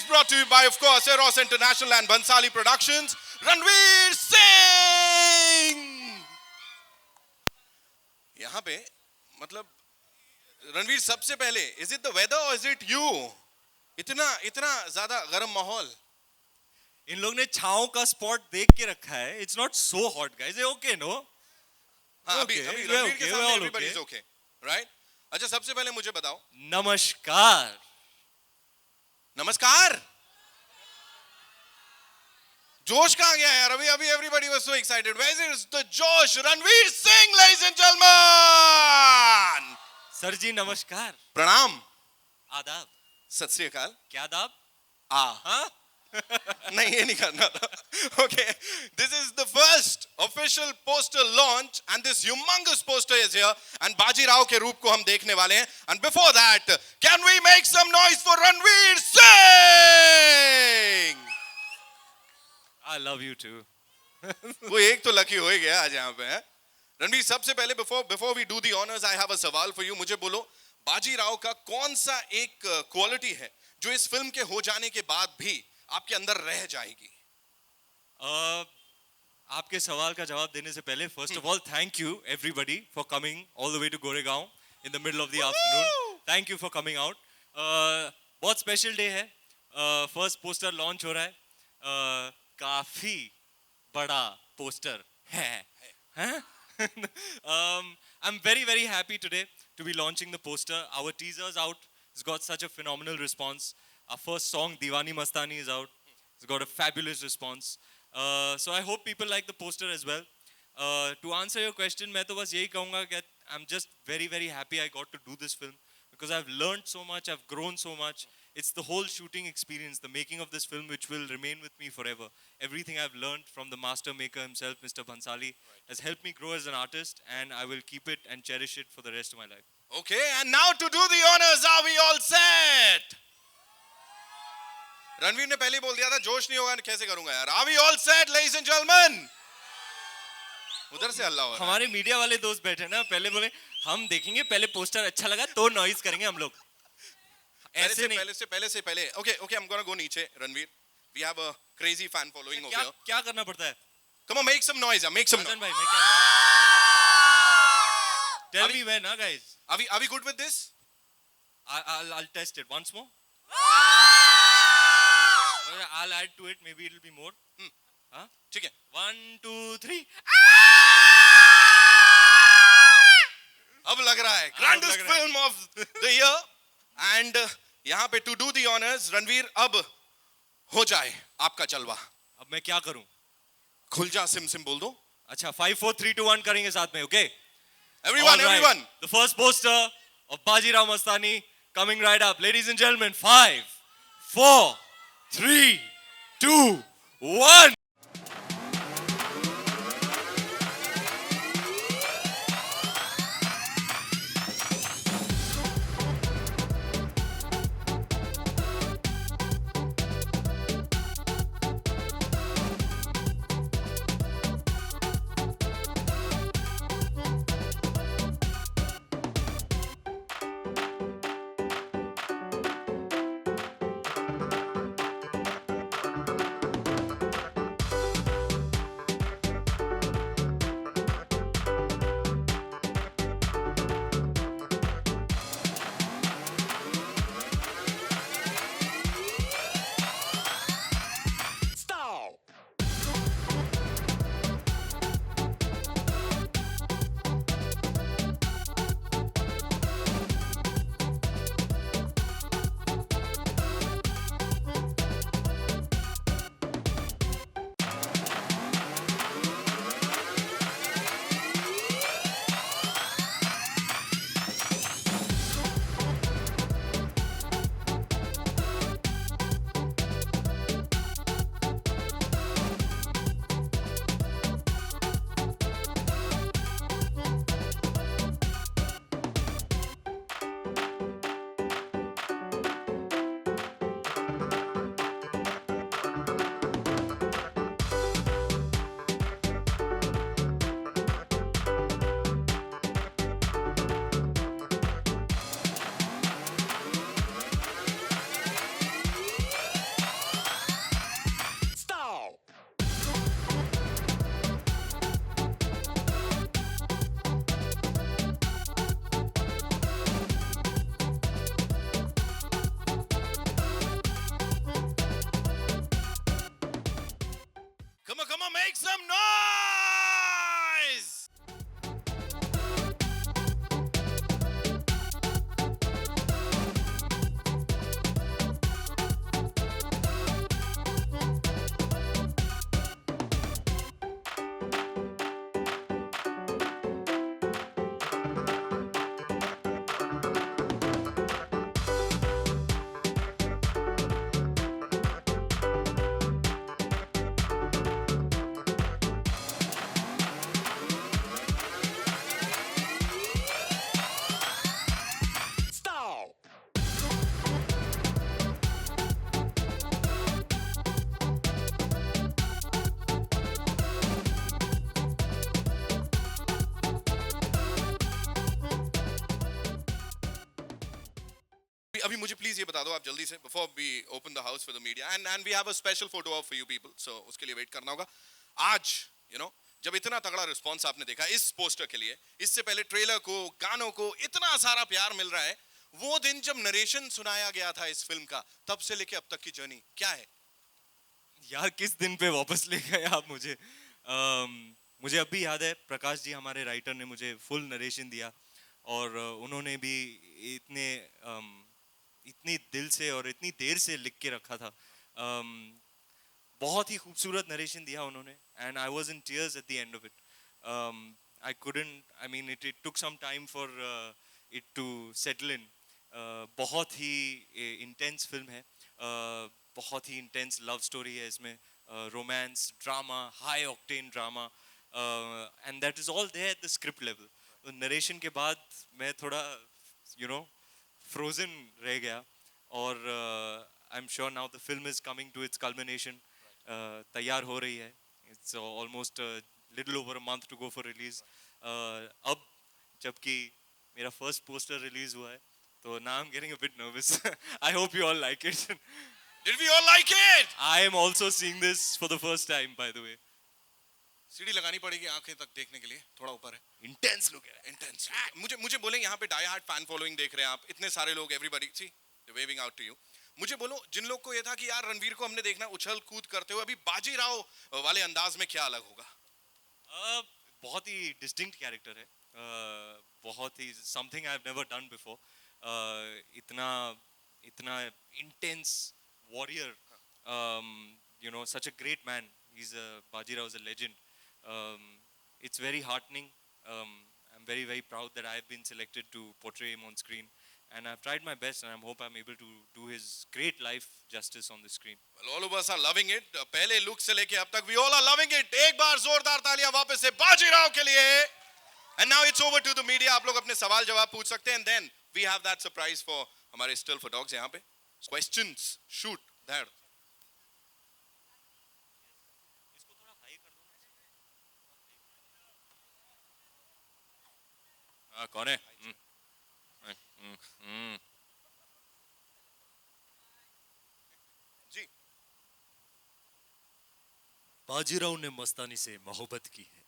brought to you by, of course, Eros International and Bhansali Productions. Ranveer Singh! यहाँ पे मतलब रणवीर सबसे पहले, is it the weather or is it you? इतना ज़्यादा गर्म माहौल. इन लोग ने छाँव का स्पॉट देख के रखा है. It's not so hot, guys. Okay, no? हाँ, अभी रणवीर के सामने everybody is okay, right? अच्छा, सबसे पहले मुझे बताओ. नमस्कार. नमस्कार. जोश कहाँ गया यार? अभी everybody was so excited. Where is the Josh? Ranveer Singh, ladies and gentlemen. Sir जी नमस्कार. प्रणाम. आदाब. सत श्री अकाल. क्या आदाब? हाँ? नहीं, ये नहीं करना था. Okay, this is the first official poster launch and this humongous poster is here and Baji Rao के रूप को हम देखने वाले हैं. And before that, can we make some noise for Ranveer Singh? I love you too. वो एक तो लकी हो ही गया आज यहाँ पे. रणवीर, सबसे पहले before we do the honors, I have a सवाल for you. मुझे बोलो, बाजी राव का कौन सा एक क्वालिटी है जो इस फिल्म के हो जाने के बाद भी आपके अंदर रह जाएगी? आपके सवाल का जवाब देने से पहले first of all thank you everybody for coming all the way to Goregaon in the middle of the afternoon. Thank you for coming out. बहुत स्पेशल डे है. फर्स्ट पोस्टर लॉन्च हो रहा है. काफी बड़ा पोस्टर है. I'm very happy today to be launching the poster. Our teaser's out. It's got such a phenomenal response. Our first song Diwani Mastani is out. It's got a fabulous response. So I hope people like the poster as well. To answer your question, मैं तो बस यही कहूँगा कि I'm just very happy I got to do this film because I've learned so much, I've grown so much. It's the whole shooting experience, the making of this film, which will remain with me forever. Everything I've learned from the master maker himself, Mr. Bhansali, has helped me grow as an artist, and I will keep it and cherish it for the rest of my life. Okay, and now to do the honors, are we all set? Ranveer ने पहले बोल दिया था जोश नहीं होगा कैसे करूंगा यार. Are we all set, ladies and gentlemen? उधर से अल्लाह हो. हमारे मीडिया वाले दोस्त बैठे ना, पहले बोले हम देखेंगे, पहले पोस्टर अच्छा लगा तो नॉइज करेंगे हम लोग. ऐसे नहीं. पहले. Okay, I'm gonna go नीचे. Ranveer, we have a crazy fan following over here. क्या करना पड़ता है? Come on, make some noise. Make some noise. भाई, मैं क्या करूं? Tell me when, guys. Are we good with this? I'll test it once more. I'll add to it. Maybe it'll be more. हाँ? ठीक है. 1, 2, 3. अब लग रहा है grandest film of the year. And यहाँ पे to do the honors, Ranveer, अब हो जाए आपका जलवा. अब मैं क्या करूं? खुल जा, सिम बोल दो. अच्छा, 5, 4, 3, 2, 1 करेंगे साथ में, okay? Everyone. The first poster of Baji Rao Mastani coming right up. Ladies and gentlemen, 5, 4, 3, 2, 1. Make some noise! अभी मुझे प्लीज ये बता दो आप जल्दी से before we open the house for the media and we have a special photo of for you people so उसके लिए वेट करना होगा आज जब इतना तगड़ा रिस्पांस आपने देखा इस पोस्टर के लिए इससे पहले ट्रेलर को गानों को इतना सारा प्यार मिल रहा है वो दिन जब नरेशन सुनाया गया था इस फिल्म का तब से लेके अब तक की जर्नी क्या है यार किस दिन पे वापस ले गए आप मुझे मुझे अब भी याद है प्रकाश जी हमारे राइटर ने मुझे फुल नरेशन दिया और उन्होंने भी इतने इतनी दिल से और इतनी देर से लिख के रखा था बहुत ही खूबसूरत नरेशन दिया उन्होंने and I was in tears at the end of it I couldn't I mean it took some time for it to settle in बहुत ही इंटेंस फिल्म है बहुत ही इंटेंस लव स्टोरी है इसमें romance drama high octane drama and that is all there at the script level narration के बाद मैं थोड़ा फ्रोजन रह गया और I am sure now the film is coming to its culmination तैयार हो रही है it's almost little over a month to go for release अब जबकि मेरा फर्स्ट पोस्टर रिलीज हुआ है तो now I'm getting a bit nervous. I hope you all like it. Did we all like it? I am also seeing this for the first time, by the way. सीढ़ी लगानी पड़ेगी आंखें तक देखने के लिए थोड़ा ऊपर है Intense look है इंटेंस मुझे बोले यहाँ पे डाई हार्ड फैन फॉलोइंग देख रहे हैं आप इतने सारे लोग everybody see they waving out to you मुझे बोलो जिन लोग को ये था कि यार रणवीर को हमने देखना उछल कूद करते हुए अभी बाजीराव वाले अंदाज में क्या अलग होगा बहुत ही डिस्टिंक्ट कैरेक्टर है बहुत ही something I have never done before इतना इतना intense warrior you know such a great man he's a Bajirao is a legend it's very heartening I'm very very proud that I've been selected to portray him on screen and I've tried my best and I hope I'm able to do his great life justice on the screen well, all of us are loving it पहले look से लेके अब तक we all are loving it एक बार जोरदार तालियां वापस से बाजीराव के लिए and now it's over to the media आप लोग अपने सवाल जवाब पूछ सकते हैं and then we have that surprise for हमारे still for dogs यहाँ पे questions shoot there कौन है जी बाजीराव ने मस्तानी से मोहब्बत की है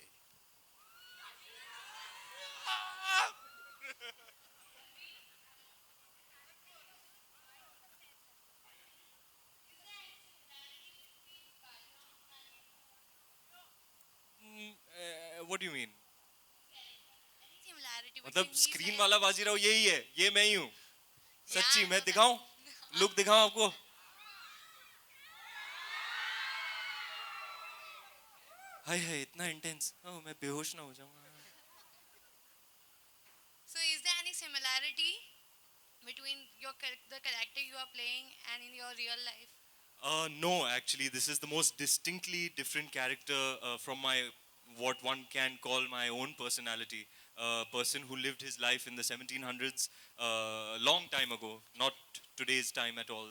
what do you mean Similarity मतलब between me स्क्रीन and- वाला बाजीराव यही है ये मैं ही हूँ सच्ची Yeah, मैं I know दिखाऊं लुक दिखाऊं आपको हाय हाय इतना इंटेंस ओह मैं बेहोश ना हो जाऊंगा So is there any similarity between the character you are playing and in your real life? No, actually, this is the most distinctly different character from my what one can call my own personality. A person who lived his life in the 1700s, a long time ago, not today's time at all.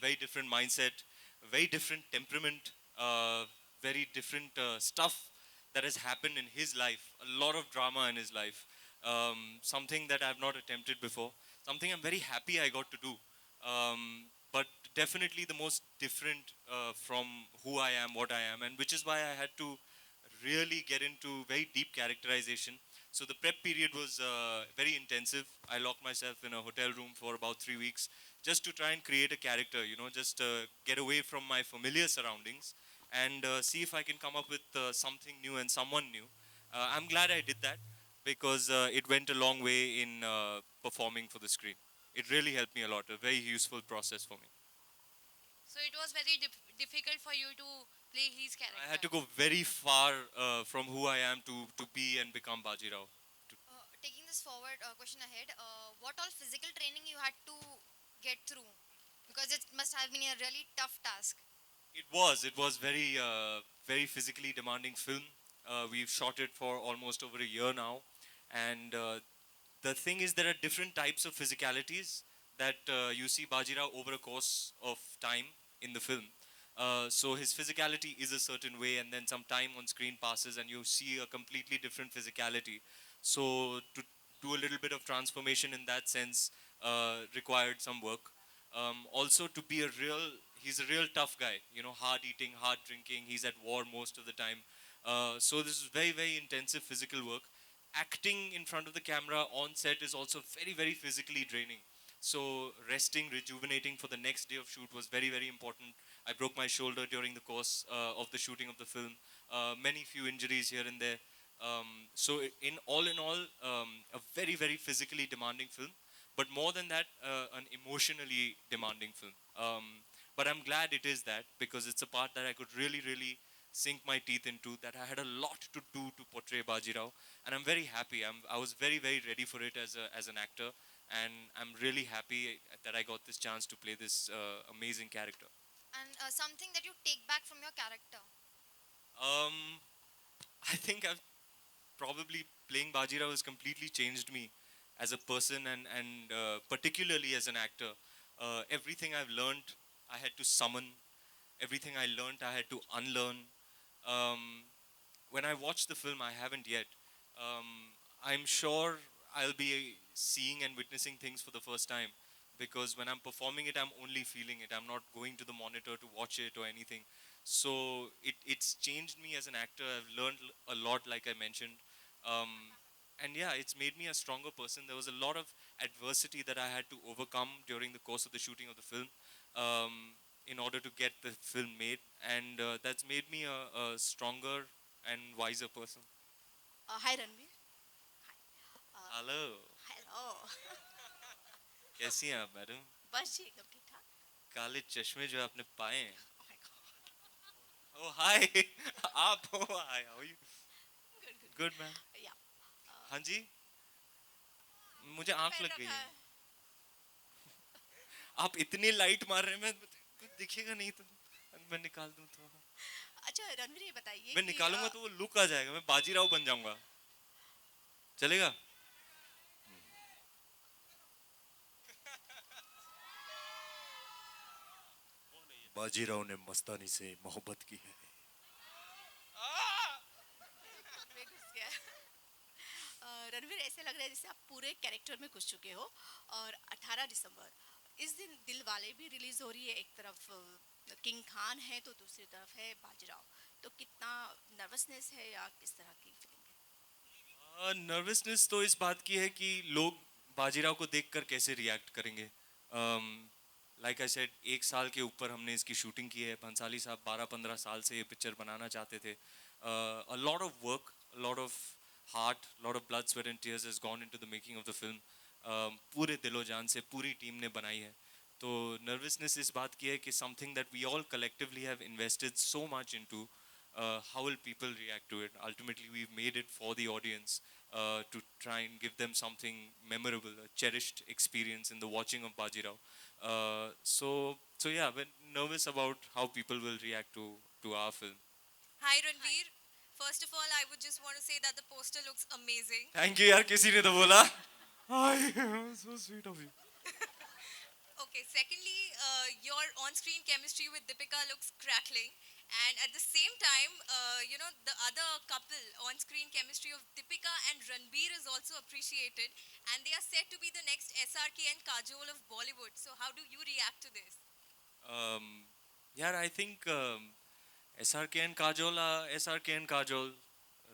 Very different mindset, very different temperament, very different stuff that has happened in his life. A lot of drama in his life. Something that I have not attempted before. Something I'm very happy I got to do. But definitely the most different from who I am, what I am, and which is why I had to really get into very deep characterization. So the prep period was very intensive. I locked myself in a hotel room for about 3 weeks just to try and create a character, you know, just get away from my familiar surroundings and see if I can come up with something new and someone new. I'm glad I did that because it went a long way in performing for the screen. It really helped me a lot, a very useful process for me. So it was very difficult for you to play his character. I had to go very far from who I am to be and become Bajirao. Taking this forward, question ahead, what all physical training you had to get through? Because it must have been a really tough task. It was very physically demanding film. We've shot it for almost over a year now, and the thing is, there are different types of physicalities that you see Bajirao over a course of time in the film. So his physicality is a certain way, and then some time on screen passes, and you see a completely different physicality. So to do a little bit of transformation in that sense required some work. Also, to be he's a real tough guy. You know, hard eating, hard drinking. He's at war most of the time. So this is very intensive physical work. Acting in front of the camera on set is also very physically draining. So resting, rejuvenating for the next day of shoot was very important. I broke my shoulder during the course of the shooting of the film. Many few injuries here and there. So in all, a very physically demanding film. But more than that, an emotionally demanding film. But I'm glad it is that because it's a part that I could really sink my teeth into. That I had a lot to do to portray Bajirao, and I'm very happy. I was very ready for it as an actor, and I'm really happy that I got this chance to play this amazing character. And something that you take back from your character. Um, I think I've probably playing Bajirao has completely changed me as a person and particularly as an actor. Everything I've learned, I had to summon. Everything I learned, I had to unlearn. Um, when I watch the film, I haven't yet. I'm sure I'll be seeing and witnessing things for the first time because when I'm performing it, I'm only feeling it. I'm not going to the monitor to watch it or anything. So it's changed me as an actor. I've learned a lot, like I mentioned. Um, and yeah, it's made me a stronger person. There was a lot of adversity that I had to overcome during the course of the shooting of the film in order to get the film made. And that's made me a stronger and wiser person. Hi Ranveer. Hello Hello. कैसी हैं आप madam बस जी एकदम ठीक ठाक. काले चश्मे जो आपने पाए हैं Oh my god. ओ हाय आप हो hi how you Good. Good ma'am Yeah. हाँ जी मुझे आंख लग गई है आप इतनी लाइट मार रहे हैं मैं कुछ दिखेगा नहीं तो मैं निकाल दूं तो अच्छा रणवीर ये बताइए मैं कि, निकालूंगा तो वो लुक आ जाएगा मैं बाजीराव बन जाऊंगा चलेगा बाजीराव ने मस्तानी से मोहब्बत की है. मैं घुस गया. रणवीर ऐसे लग रहा है जैसे आप पूरे कैरेक्टर में घुस चुके हो. और 18 दिसंबर इस दिन दिल वाले भी रिलीज हो रही है. एक तरफ किंग खान है तो दूसरी तरफ है बाजीराव. तो कितना नर्वसनेस है या किस तरह की फीलिंग है? नर्वसनेस तो इस बात की है कि लोग बाजीराव को देखकर कैसे रिएक्ट करेंगे लाइक आई सेड 1 साल के ऊपर हमने इसकी शूटिंग की है भंसाली साहब 12-15 साल से ये पिक्चर बनाना चाहते थे a lot of work a lot of heart a lot of blood sweat and tears has gone into the making of the film पूरे दिलो जान से पूरी टीम ने बनाई है तो नर्वसनेस इस बात की है कि something that we all collectively have invested so much into how will people react to it? Ultimately, we've made it for the audience to try and give them something memorable, a cherished experience in the watching of Bajirao. So yeah, we're nervous about how people will react to our film. Hi Ranveer. First of all, I would just want to say that the poster looks amazing. Thank you, यार किसी ने तो बोला. Hi, so sweet of you. Okay, secondly, your on-screen chemistry with Deepika looks crackling. And at the same time, the other couple on-screen chemistry of Deepika and Ranbir is also appreciated. And they are said to be the next SRK and Kajol of Bollywood. So how do you react to this? Yeah, I think SRK and Kajol are SRK and Kajol.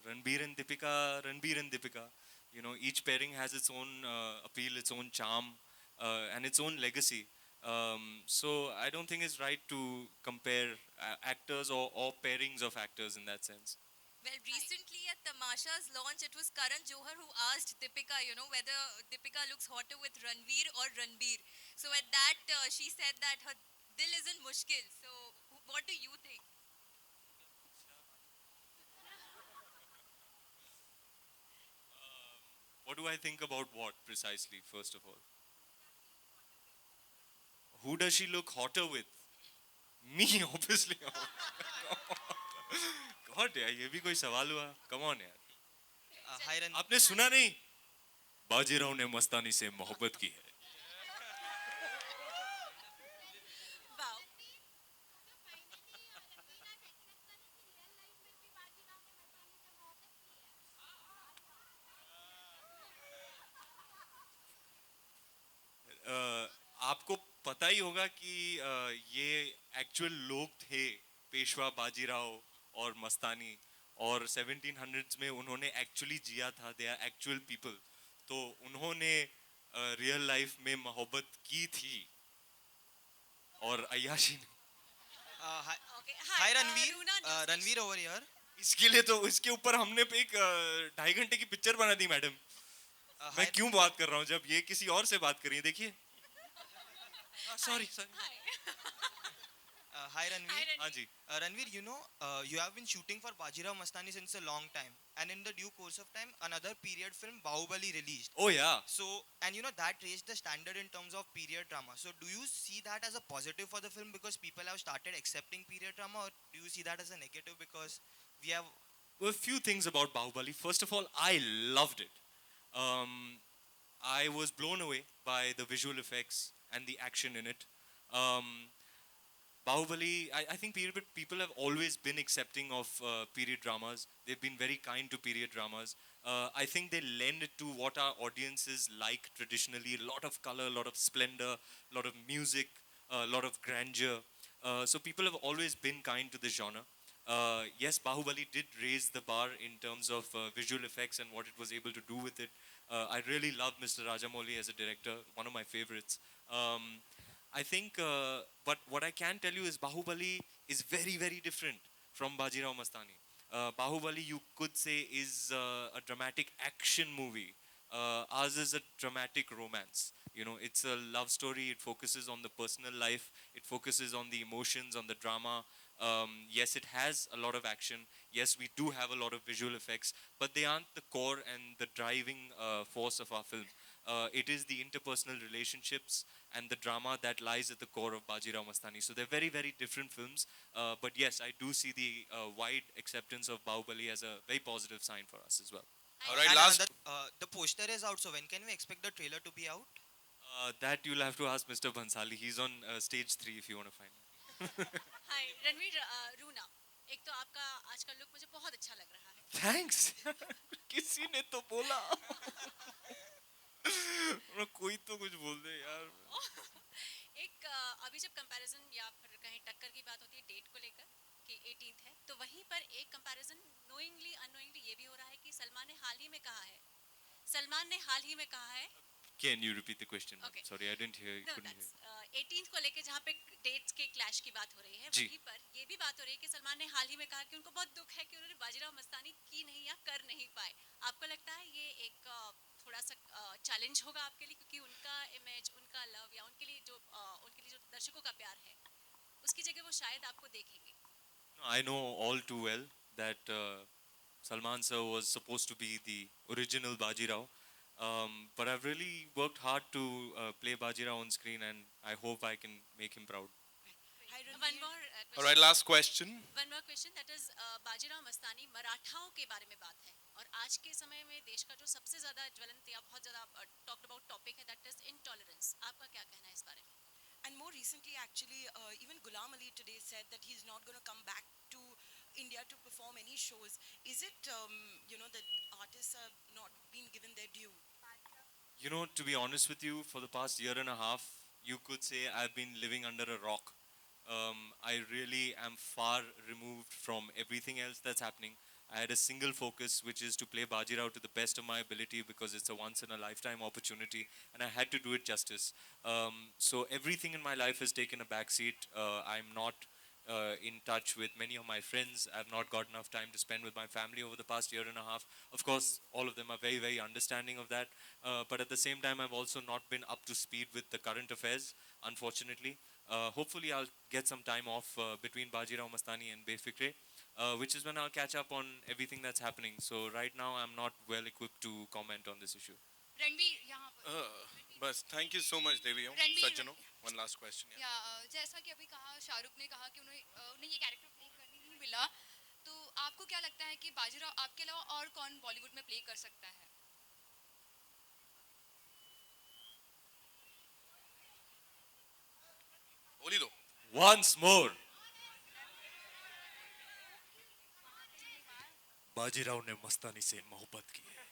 Ranbir and Deepika, Ranbir and Deepika. You know, each pairing has its own appeal, its own charm, and its own legacy. So I don't think it's right to compare actors or pairings of actors in that sense. Well, recently at Tamasha's launch, it was Karan Johar who asked Deepika, you know, whether Deepika looks hotter with Ranveer or Ranbir. So at that, she said that her dil isn't mushkil. So what do you think? What do I think about what precisely, first of all? Who does she look hotter with? Me, obviously. God यार ये भी कोई सवाल हुआ? Come on यार. Hi, Ran. आपने सुना नहीं? बाजीराव ने मस्तानी से मोहब्बत की है. Wow. आपको पता ही होगा कि ये एक्चुअल लोग थे पेशवा बाजीराव और मस्तानी और 1700s में उन्होंने एक्चुअली जिया था. They are actual people. तो उन्होंने रियल लाइफ में मोहब्बत की थी और अय्याशी ने. Hi, Okay. hi Ranveer. Runa News. Ranveer over here. इसके लिए तो इसके ऊपर हमने एक 2.5 घंटे की पिक्चर बना दी मैडम. Hi, मैं क्यों बात कर रहा हूँ जब ये किसी और से बात कर रही है. देखिए. Sorry sorry. Hi. hi Ranveer. Hi, Ranveer. हाँ जी. Ranveer, you know, you have been shooting for Bajirao Mastani since a long time, and in the due course of time, another period film Bahubali released. Oh yeah. So, and you know that raised the standard in terms of period drama. So, do you see that as a positive for the film because people have started accepting period drama, or do you see that as a negative because we have? Well, a few things about Bahubali. First of all, I loved it. I was blown away by the visual effects and the action in it. Bahubali, I think people have always been accepting of period dramas. They've been very kind to period dramas. I think they lend it to what our audiences like traditionally. A lot of color, a lot of splendor, a lot of music, a lot of grandeur. So people have always been kind to this genre. Yes, Bahubali did raise the bar in terms of visual effects and what it was able to do with it. I really love Mr. Rajamouli as a director, one of my favorites. I think, but what I can tell you is Bahubali is very, very different from Bajirao Mastani. Bahubali, you could say, is a dramatic action movie. Ours is a dramatic romance. You know, it's a love story. It focuses on the personal life. It focuses on the emotions, on the drama. Yes, it has a lot of action. Yes, we do have a lot of visual effects, but they aren't the core and the driving force of our film. It is the interpersonal relationships and the drama that lies at the core of Bajirao Mastani. So they're very, very different films. But yes, I do see the wide acceptance of Bahubali as a very positive sign for us as well. All right, And last. the poster is out. So when can we expect the trailer to be out? That you'll have to ask Mr. Bhansali. He's on stage 3 if you want to find him. Hi, Ranveer. Runa. एक तो आपका आज का look मुझे बहुत अच्छा लग रहा है. Thanks. किसी ने तो बोला. कोई तो कुछ बोल दे यार. एक अभी जब कंपैरिजन या फिर कहीं टक्कर की बात होती है डेट को लेकर कि 18th है तो वहीं पर एक कंपैरिजन नोइंगली अननोइंगली ये भी हो रहा है कि सलमान ने हाल ही में कहा है. सलमान ने हाल ही में कहा है. Can you repeat the question? Okay. Sorry, I didn't hear. No, Couldn't hear. that's 18th को लेके जहाँ पे डेट्स के क्लैश की बात हो रही है जी. वहीं पर ये भी बात हो रही है कि सलमान ने हाल ही में कहा कि उनको बहुत दुख है कि उन्होंने बाजीराव मस्तानी की नहीं या कर नहीं पाए. आपको लगता है ये एक थोड़ा सा चैलेंज होगा आपके लिए क्योंकि उनका इमेज उनका लव या उनके लिए जो दर्शकों का प्यार है उसकी जगह वो शायद आपको देखेंगे. No, I know all too well that Salman sir was supposed to be the original Bajirao. But I've really worked hard to play Bajirao on screen and I hope I can make him proud. One more All right, last question. One more question that is Bajirao Mastani मराठाओं के बारे में बात है और आज के समय में देश का जो सबसे ज्यादा ज्वलंत या बहुत ज्यादा टॉक्ड अबाउट टॉपिक है दैट इज इंटॉलरेंस. आपका क्या कहना है इस बारे में? And more recently, actually, even Ghulam Ali today said that he's not going to come back to India to perform any shows. Is it, that artists are not being given their due? You know, to be honest with you, for the past year and a half, you could say I've been living under a rock. I really am far removed from everything else that's happening. I had a single focus, which is to play Bajirao to the best of my ability because it's a once in a lifetime opportunity and I had to do it justice. So everything in my life has taken a backseat. I'm not in touch with many of my friends. I've not got enough time to spend with my family over the past year and a half. Of course, all of them are very, very understanding of that. But at the same time, I've also not been up to speed with the current affairs, unfortunately. Hopefully, I'll get some time off between Bajirao Mastani and Befikre, which is when I'll catch up on everything that's happening. So right now, I'm not well equipped to comment on this issue. Ranveer यहाँ पर बस thank you so much देवी रणवीर- सज्जनों one last question या जैसा कि अभी कहा शाहरुख ने कहा कि उन्हें ये कैरेक्टर प्ले करने नहीं मिला, तो आपको क्या लगता है कि बाजीराव आपके अलावा और कौन बॉलीवुड में प्ले कर सकता है? बोली दो Once more. बाजीराव ने मस्तानी से मोहब्बत की है.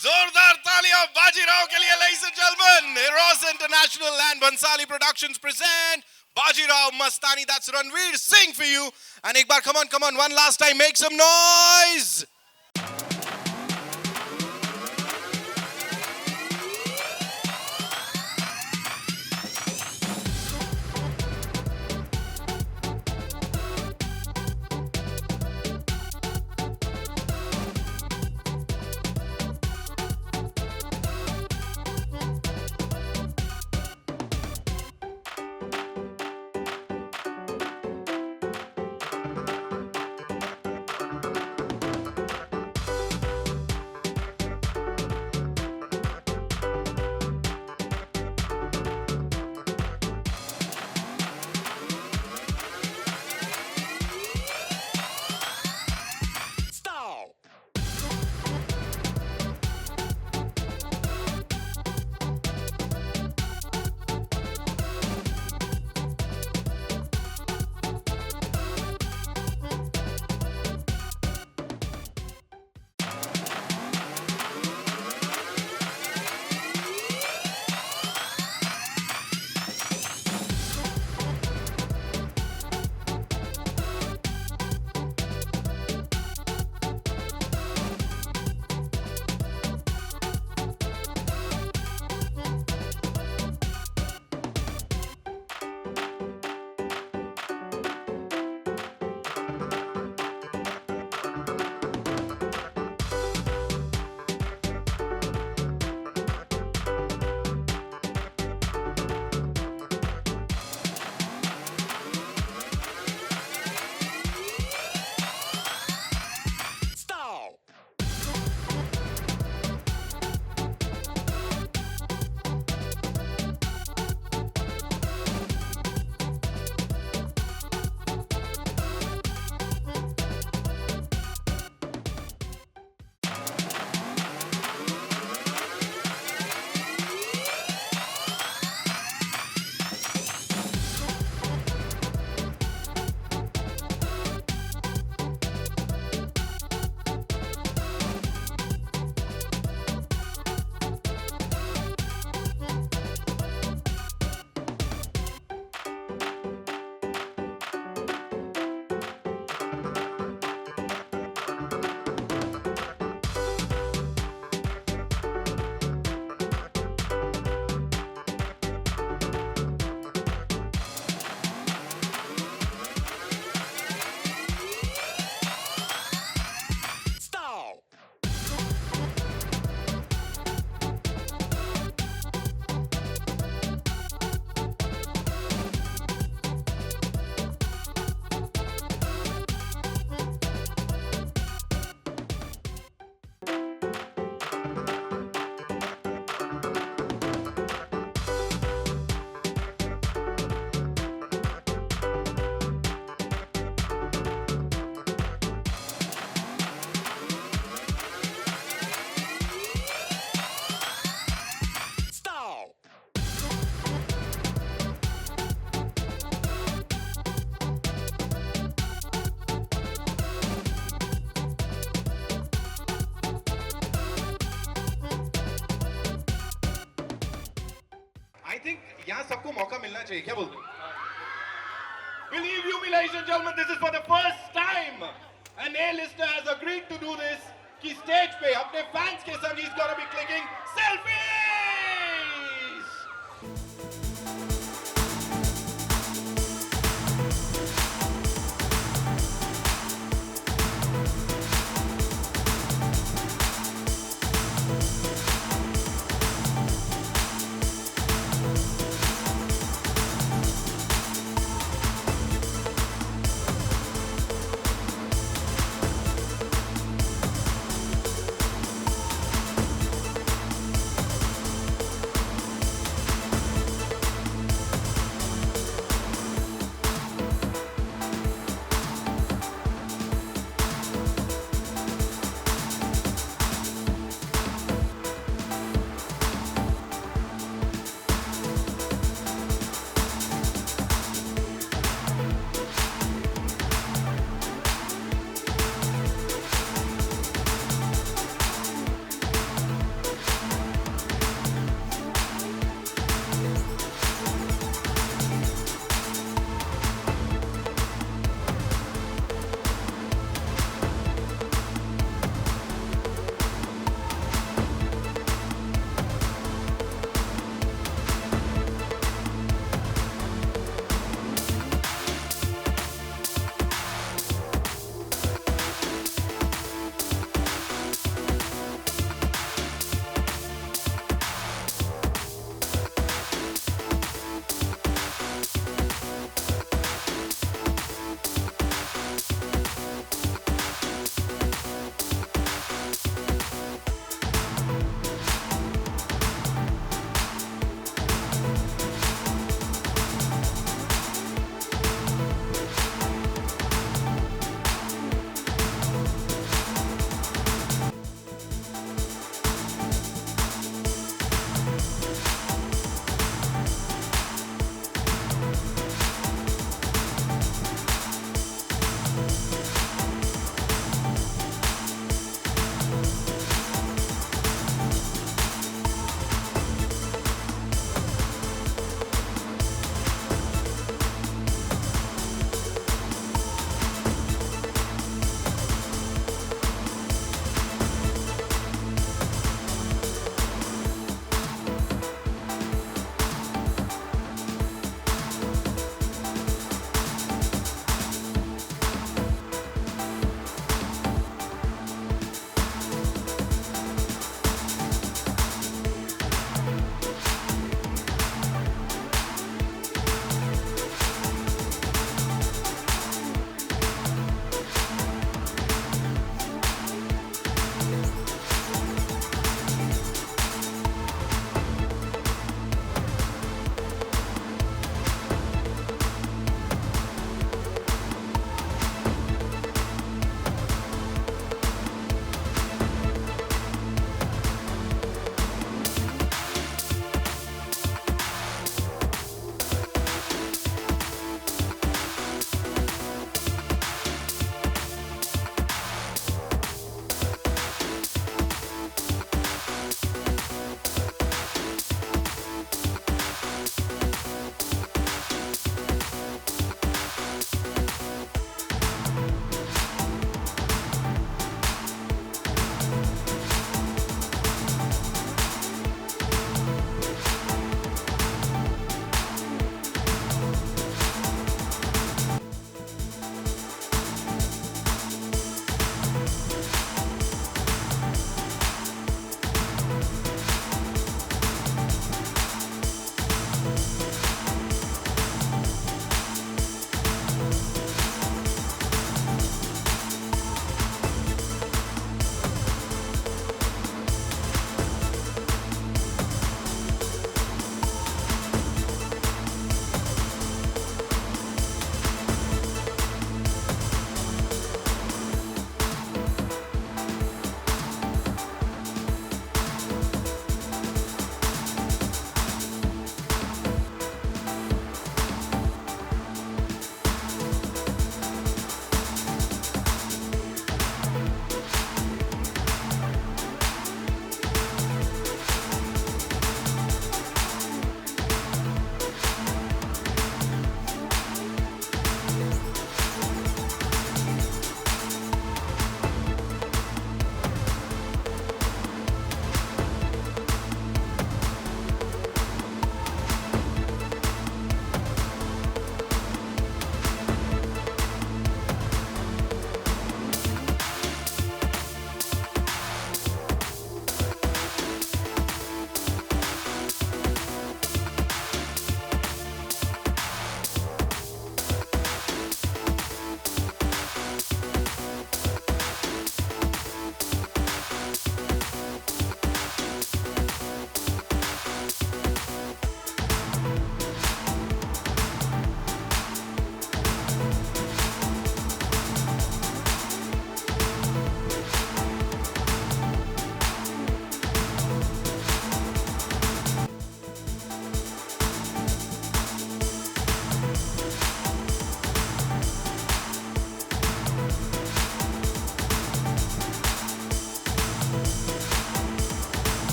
जोरदार तालियां बाजीराव के लिए ladies and gentlemen. Eros International and Bansali Productions present Bajirao Mastani. That's Ranveer Singh for you. And एक बार come on, one last time, make some noise. I think यहाँ सबको मौका मिलना चाहिए, क्या बोलते हो? Believe you me, ladies and gentlemen, this is for the first time an A-lister has agreed to do this. कि स्टेज पे अपने फैंस के संग he's gonna be clicking selfie.